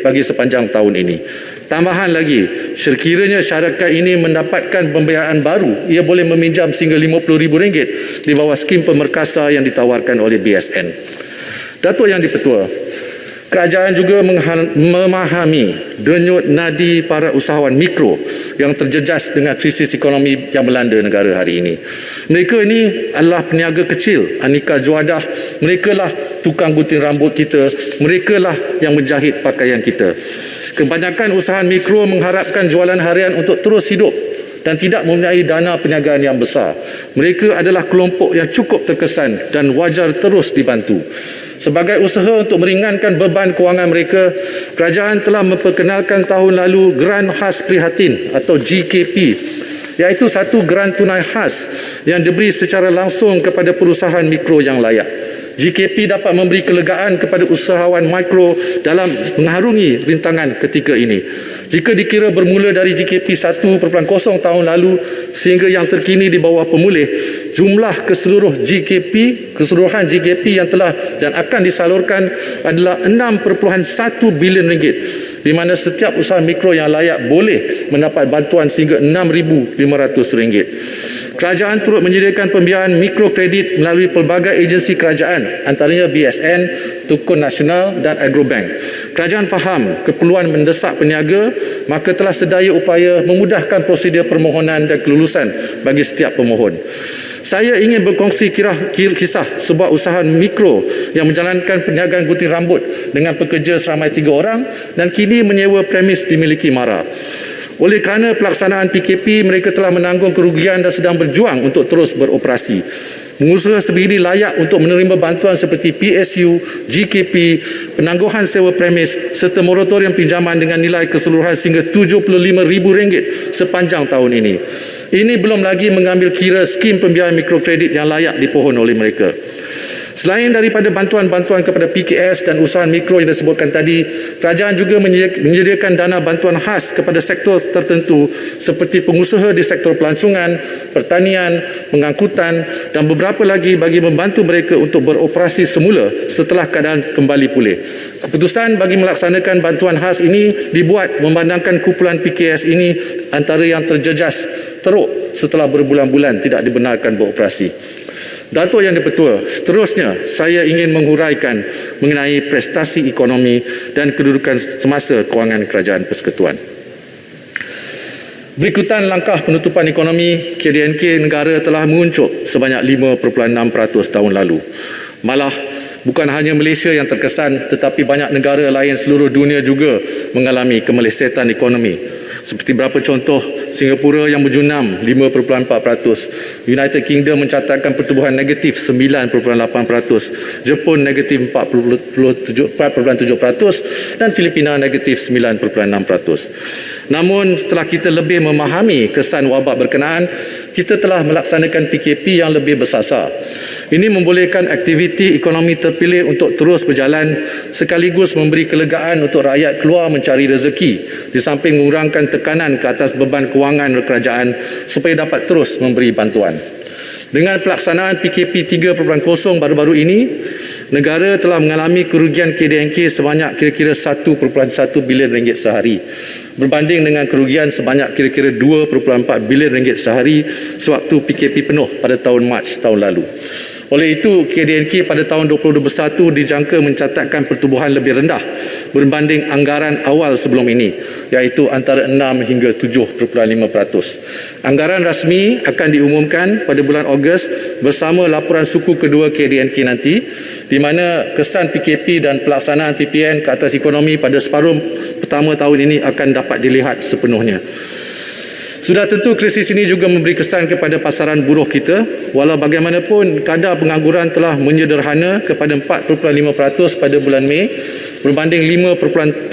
bagi sepanjang tahun ini. Tambahan lagi, sekiranya syarikat ini mendapatkan pembiayaan baru, ia boleh meminjam sehingga RM50,000 di bawah skim pemerkasa yang ditawarkan oleh BSN. Datuk Yang di-Pertua, kerajaan juga memahami denyut nadi para usahawan mikro yang terjejas dengan krisis ekonomi yang melanda negara hari ini. Mereka ini adalah peniaga kecil, aneka juadah, mereka lah tukang gunting rambut kita, mereka lah yang menjahit pakaian kita. Kebanyakan usahawan mikro mengharapkan jualan harian untuk terus hidup dan tidak mempunyai dana perniagaan yang besar. Mereka adalah kelompok yang cukup terkesan dan wajar terus dibantu. Sebagai usaha untuk meringankan beban kewangan mereka, kerajaan telah memperkenalkan tahun lalu Geran Khas Prihatin atau GKP, iaitu satu geran tunai khas yang diberi secara langsung kepada perusahaan mikro yang layak. GKP dapat memberi kelegaan kepada usahawan mikro dalam mengharungi rintangan ketika ini. Jika dikira bermula dari GKP 1.0 tahun lalu sehingga yang terkini di bawah pemulih, jumlah keseluruhan GKP yang telah dan akan disalurkan adalah RM6.1 bilion, di mana setiap usaha mikro yang layak boleh mendapat bantuan sehingga RM6,500. Kerajaan turut menyediakan pembiayaan mikrokredit melalui pelbagai agensi kerajaan, antaranya BSN, Tukun Nasional dan Agrobank. Kerajaan faham keperluan mendesak peniaga, maka telah sedaya upaya memudahkan prosedur permohonan dan kelulusan bagi setiap pemohon. Saya ingin berkongsi kisah sebuah usaha mikro yang menjalankan perniagaan gunting rambut dengan pekerja seramai 3 orang dan kini menyewa premis dimiliki MARA. Oleh kerana pelaksanaan PKP, mereka telah menanggung kerugian dan sedang berjuang untuk terus beroperasi. Pengusaha sebegini layak untuk menerima bantuan seperti PSU, GKP, penangguhan sewa premis serta moratorium pinjaman dengan nilai keseluruhan sehingga RM75,000 sepanjang tahun ini. Ini belum lagi mengambil kira skim pembiayaan mikrokredit yang layak dipohon oleh mereka. Selain daripada bantuan-bantuan kepada PKS dan usahawan mikro yang disebutkan tadi, kerajaan juga menyediakan dana bantuan khas kepada sektor tertentu seperti pengusaha di sektor pelancongan, pertanian, pengangkutan dan beberapa lagi bagi membantu mereka untuk beroperasi semula setelah keadaan kembali pulih. Keputusan bagi melaksanakan bantuan khas ini dibuat memandangkan kumpulan PKS ini antara yang terjejas teruk setelah berbulan-bulan tidak dibenarkan beroperasi. Datuk Yang di-Pertua, seterusnya saya ingin menghuraikan mengenai prestasi ekonomi dan kedudukan semasa kewangan Kerajaan Persekutuan. Berikutan langkah penutupan ekonomi, KDNK negara telah menguncuk sebanyak 5.6% tahun lalu. Malah, bukan hanya Malaysia yang terkesan, tetapi banyak negara lain seluruh dunia juga mengalami kemelesetan ekonomi. Seperti beberapa contoh, Singapura yang berjunam 5.4%, United Kingdom mencatatkan pertumbuhan negatif 9.8%, Jepun negatif 4.7% dan Filipina negatif 9.6%. Namun setelah kita lebih memahami kesan wabak berkenaan, kita telah melaksanakan PKP yang lebih bersasar. Ini membolehkan aktiviti ekonomi terpilih untuk terus berjalan sekaligus memberi kelegaan untuk rakyat keluar mencari rezeki di samping mengurangkan tekanan ke atas beban kewangan kerajaan supaya dapat terus memberi bantuan. Dengan pelaksanaan PKP 3.0 baru-baru ini, negara telah mengalami kerugian KDNK sebanyak kira-kira RM1.1 bilion sehari, berbanding dengan kerugian sebanyak kira-kira RM2.4 bilion sehari sewaktu PKP penuh pada tahun Mac tahun lalu. Oleh itu, KDNK pada tahun 2021 dijangka mencatatkan pertumbuhan lebih rendah berbanding anggaran awal sebelum ini, iaitu antara 6 hingga 7.5%. Anggaran rasmi akan diumumkan pada bulan Ogos bersama laporan suku kedua KDNK nanti, di mana kesan PKP dan pelaksanaan PPN ke atas ekonomi pada separuh pertama tahun ini akan dapat dilihat sepenuhnya. Sudah tentu krisis ini juga memberi kesan kepada pasaran buruh kita. Walau bagaimanapun, kadar pengangguran telah menyederhana kepada 4.5% pada bulan Mei berbanding 5.3%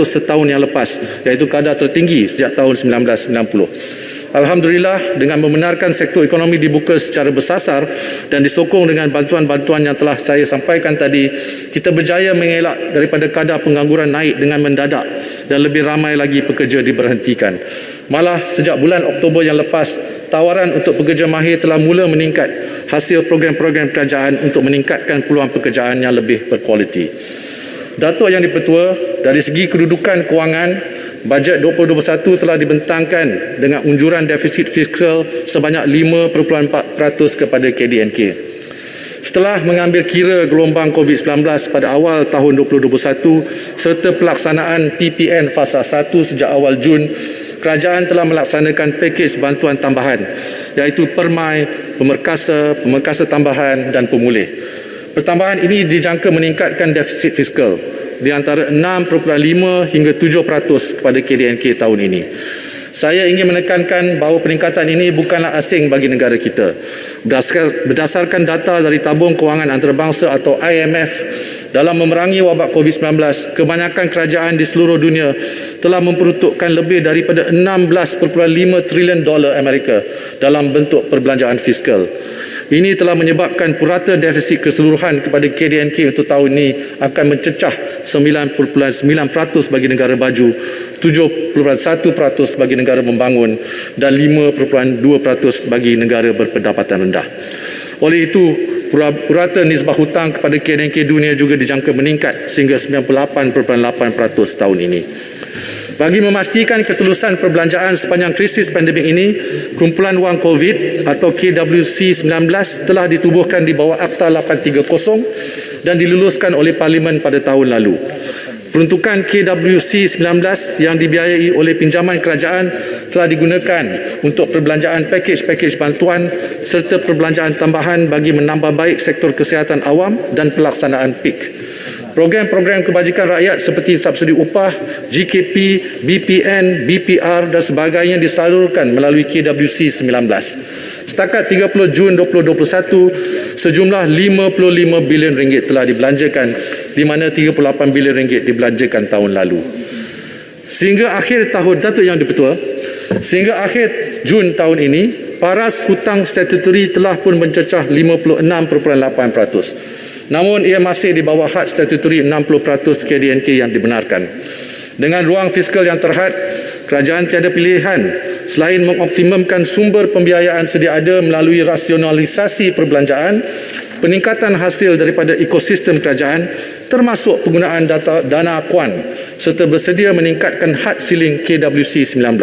setahun yang lepas, iaitu kadar tertinggi sejak tahun 1990. Alhamdulillah, dengan membenarkan sektor ekonomi dibuka secara bersasar dan disokong dengan bantuan-bantuan yang telah saya sampaikan tadi, kita berjaya mengelak daripada kadar pengangguran naik dengan mendadak dan lebih ramai lagi pekerja diberhentikan. Malah sejak bulan Oktober yang lepas, tawaran untuk pekerja mahir telah mula meningkat hasil program-program kerajaan untuk meningkatkan peluang pekerjaan yang lebih berkualiti. Datuk Yang di-Pertua, dari segi kedudukan kewangan, bajet 2021 telah dibentangkan dengan unjuran defisit fiskal sebanyak 5.4% kepada KDNK. Setelah mengambil kira gelombang COVID-19 pada awal tahun 2021 serta pelaksanaan PPN fasa 1 sejak awal Jun, kerajaan telah melaksanakan pakej bantuan tambahan iaitu permai, pemerkasa tambahan dan pemulih. Pertambahan ini dijangka meningkatkan defisit fiskal di antara 6.5 hingga 7% kepada KDNK tahun ini. Saya ingin menekankan bahawa peningkatan ini bukanlah asing bagi negara kita. Berdasarkan data dari Tabung Kewangan Antarabangsa atau IMF, dalam memerangi wabak COVID-19, kebanyakan kerajaan di seluruh dunia telah memperuntukkan lebih daripada 16.5 trilion dolar Amerika dalam bentuk perbelanjaan fiskal. Ini telah menyebabkan purata defisit keseluruhan kepada KDNK untuk tahun ini akan mencecah 9.9% bagi negara baju, 7.1% bagi negara membangun dan 5.2% bagi negara berpendapatan rendah. Oleh itu, purata nisbah hutang kepada KDNK dunia juga dijangka meningkat sehingga 98.8% tahun ini. Bagi memastikan ketulusan perbelanjaan sepanjang krisis pandemik ini, Kumpulan Wang COVID atau KWC-19 telah ditubuhkan di bawah Akta 830 dan diluluskan oleh Parlimen pada tahun lalu. Peruntukan KWC-19 yang dibiayai oleh pinjaman kerajaan telah digunakan untuk perbelanjaan pakej-pakej bantuan serta perbelanjaan tambahan bagi menambah baik sektor kesihatan awam dan pelaksanaan PIK. Program-program kebajikan rakyat seperti subsidi upah, GKP, BPN, BPR dan sebagainya disalurkan melalui KWC-19. Setakat 30 Jun 2021, sejumlah 55 bilion ringgit telah dibelanjakan, di mana 38 bilion ringgit dibelanjakan tahun lalu. Sehingga akhir tahun, Datuk Yang di-Pertua, sehingga akhir Jun tahun ini, paras hutang statutory telah pun mencecah 56.8%. Namun ia masih di bawah had statutory 60% KDNK yang dibenarkan. Dengan ruang fiskal yang terhad, kerajaan tiada pilihan selain mengoptimumkan sumber pembiayaan sedia ada melalui rasionalisasi perbelanjaan, peningkatan hasil daripada ekosistem kerajaan termasuk penggunaan dana akuan serta bersedia meningkatkan had ceiling KWC-19.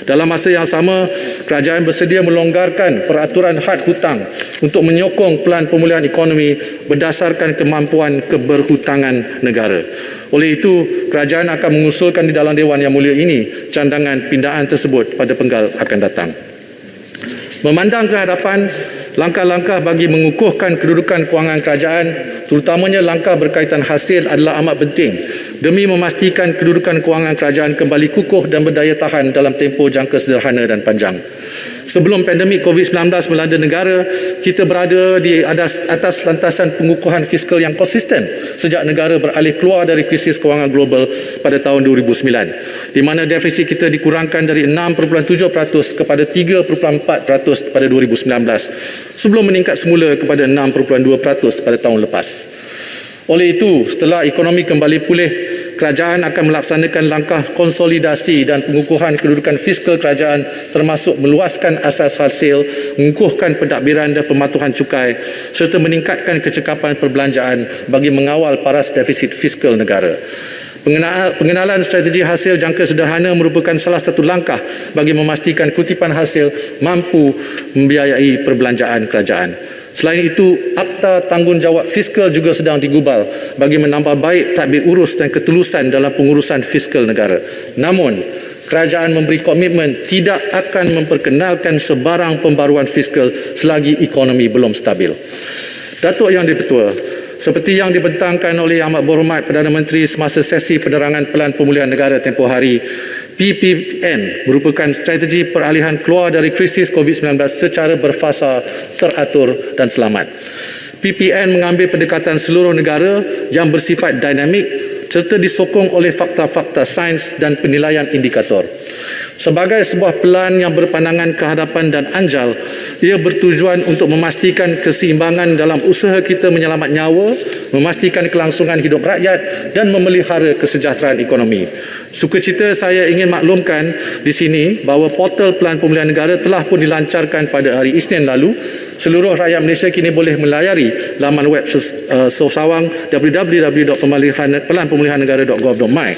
Dalam masa yang sama, kerajaan bersedia melonggarkan peraturan had hutang untuk menyokong pelan pemulihan ekonomi berdasarkan kemampuan keberhutangan negara. Oleh itu, kerajaan akan mengusulkan di dalam Dewan Yang Mulia ini candangan pindaan tersebut pada penggal akan datang. Memandang ke hadapan, langkah-langkah bagi mengukuhkan kedudukan kewangan kerajaan, terutamanya langkah berkaitan hasil adalah amat penting demi memastikan kedudukan kewangan kerajaan kembali kukuh dan berdaya tahan dalam tempoh jangka sederhana dan panjang. Sebelum pandemik COVID-19 melanda negara, kita berada di atas lantasan pengukuhan fiskal yang konsisten sejak negara beralih keluar dari krisis kewangan global pada tahun 2009, di mana defisit kita dikurangkan dari 6.7% kepada 3.4% pada 2019, sebelum meningkat semula kepada 6.2% pada tahun lepas. Oleh itu, setelah ekonomi kembali pulih, kerajaan akan melaksanakan langkah konsolidasi dan pengukuhan kedudukan fiskal kerajaan termasuk meluaskan asas hasil, mengukuhkan pentadbiran dan pematuhan cukai serta meningkatkan kecekapan perbelanjaan bagi mengawal paras defisit fiskal negara. Pengenalan strategi hasil jangka sederhana merupakan salah satu langkah bagi memastikan kutipan hasil mampu membiayai perbelanjaan kerajaan. Selain itu, Akta Tanggungjawab Fiskal juga sedang digubal bagi menambah baik tadbir urus dan ketulusan dalam pengurusan fiskal negara. Namun, kerajaan memberi komitmen tidak akan memperkenalkan sebarang pembaruan fiskal selagi ekonomi belum stabil. Datuk Yang di-Pertua, seperti yang dibentangkan oleh Yang Amat Berhormat Perdana Menteri semasa sesi penerangan Pelan Pemulihan Negara tempoh hari, PPN merupakan strategi peralihan keluar dari krisis COVID-19 secara berfasa, teratur dan selamat. PPN mengambil pendekatan seluruh negara yang bersifat dinamik serta disokong oleh fakta-fakta sains dan penilaian indikator. Sebagai sebuah pelan yang berpandangan kehadapan dan anjal, ia bertujuan untuk memastikan keseimbangan dalam usaha kita menyelamat nyawa, memastikan kelangsungan hidup rakyat dan memelihara kesejahteraan ekonomi. Sukacita saya ingin maklumkan di sini bahawa portal Pelan Pemulihan Negara telah pun dilancarkan pada hari Isnin lalu Seluruh rakyat Malaysia kini boleh melayari laman web Sawang www.pelanpemulihannegara.gov.my.